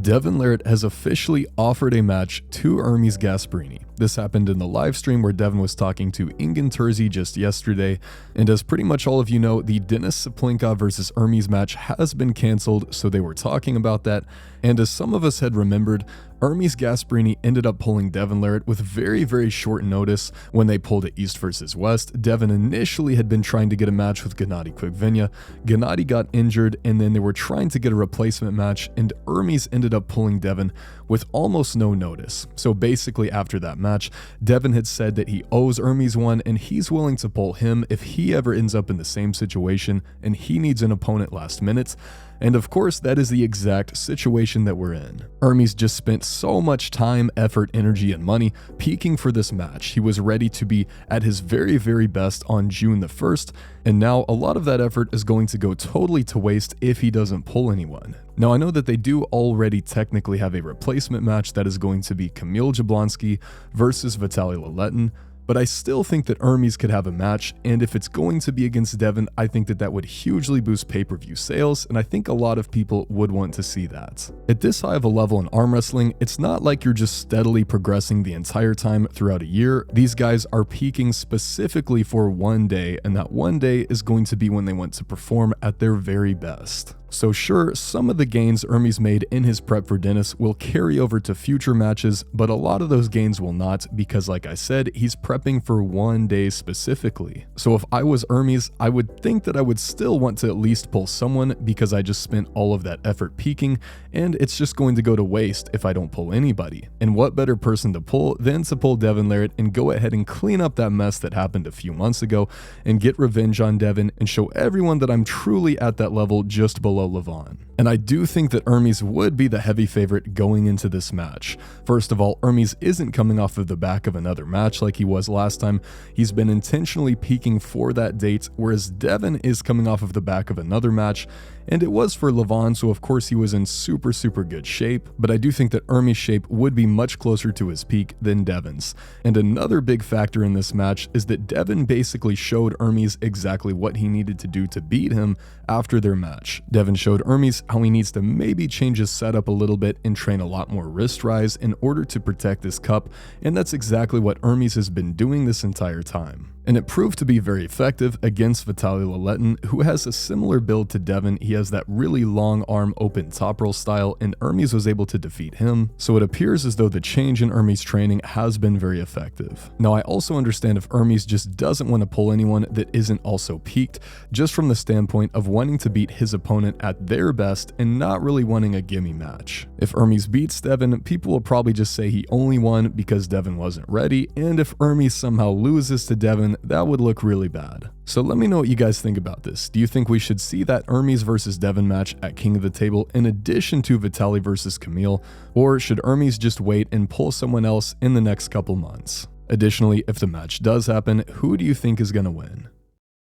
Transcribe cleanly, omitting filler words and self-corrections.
Devon Larratt has officially offered a match to Ermes Gasparini. This happened in the live stream where Devon was talking to Ingan Terzi just yesterday, and as pretty much all of you know, the Denis Saplinka versus Ermes match has been cancelled, so they were talking about that, and as some of us had remembered, Ermes Gasparini ended up pulling Devon Larratt with very short notice when they pulled it East versus West. Devon initially had been trying to get a match with Gennady Kvikvenya. Gennady got injured, and then they were trying to get a replacement match, and Ermes ended up pulling Devon with almost no notice. So basically after that match, Devon had said that he owes Ermes one, and he's willing to pull him if he ever ends up in the same situation and he needs an opponent last minute. And of course, that is the exact situation that we're in. Ermes just spent so much time, effort, energy, and money peaking for this match. He was ready to be at his very best on June the 1st, and now a lot of that effort is going to go totally to waste if he doesn't pull anyone. Now, I know that they do already technically have a replacement match that is going to be Kamil Jablonski versus Vitaly Laletin, but I still think that Ermes could have a match, and if it's going to be against Devon, I think that that would hugely boost pay-per-view sales, and I think a lot of people would want to see that. At this high of a level in arm wrestling, it's not like you're just steadily progressing the entire time throughout a year. These guys are peaking specifically for one day, and that one day is going to be when they want to perform at their very best. So sure, some of the gains Ermes made in his prep for Denis will carry over to future matches, but a lot of those gains will not because, like I said, he's prepping for one day specifically. So if I was Ermes, I would think that I would still want to at least pull someone because I just spent all of that effort peaking, and it's just going to go to waste if I don't pull anybody. And what better person to pull than to pull Devon Larratt and go ahead and clean up that mess that happened a few months ago and get revenge on Devon and show everyone that I'm truly at that level just below Levon. And I do think that Ermes would be the heavy favorite going into this match. First of all, Ermes isn't coming off of the back of another match like he was last time. He's been intentionally peaking for that date, whereas Devon is coming off of the back of another match, and it was for Levon, so of course he was in super good shape, but I do think that Ermes' shape would be much closer to his peak than Devon's. And another big factor in this match is that Devon basically showed Ermes exactly what he needed to do to beat him after their match. Devon showed Ermes how he needs to maybe change his setup a little bit and train a lot more wrist rise in order to protect this cup, and that's exactly what Ermes has been doing this entire time. And it proved to be very effective against Vitaly Laletin, who has a similar build to Devon. He has that really long arm open top roll style, and Ermes was able to defeat him, so it appears as though the change in Ermes' training has been very effective. Now, I also understand if Ermes just doesn't want to pull anyone that isn't also peaked, just from the standpoint of wanting to beat his opponent at their best and not really wanting a gimme match. If Ermes beats Devon, people will probably just say he only won because Devon wasn't ready, and if Ermes somehow loses to Devon, that would look really bad. So let me know what you guys think about this. Do you think we should see that Ermes versus Devon match at King of the Table in addition to Vitaly versus Kamil, or should Ermes just wait and pull someone else in the next couple months? Additionally, if the match does happen, who do you think is going to win?